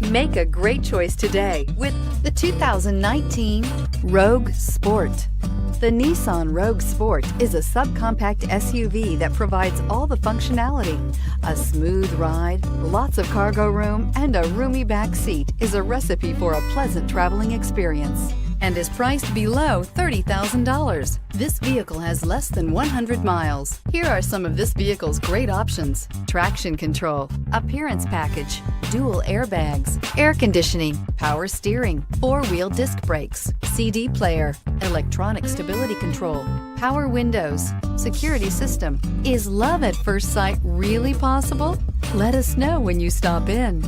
Make a great choice today with the 2019 Rogue Sport. The Nissan Rogue Sport is a subcompact SUV that provides all the functionality. A smooth ride, lots of cargo room, and a roomy back seat is a recipe for a pleasant traveling experience and is priced below $30,000. This vehicle has less than 100 miles. Here are some of this vehicle's great options: traction control, appearance package, dual airbags, air conditioning, power steering, four-wheel disc brakes, CD player, electronic stability control, power windows, security system. Is love at first sight really possible? Let us know when you stop in.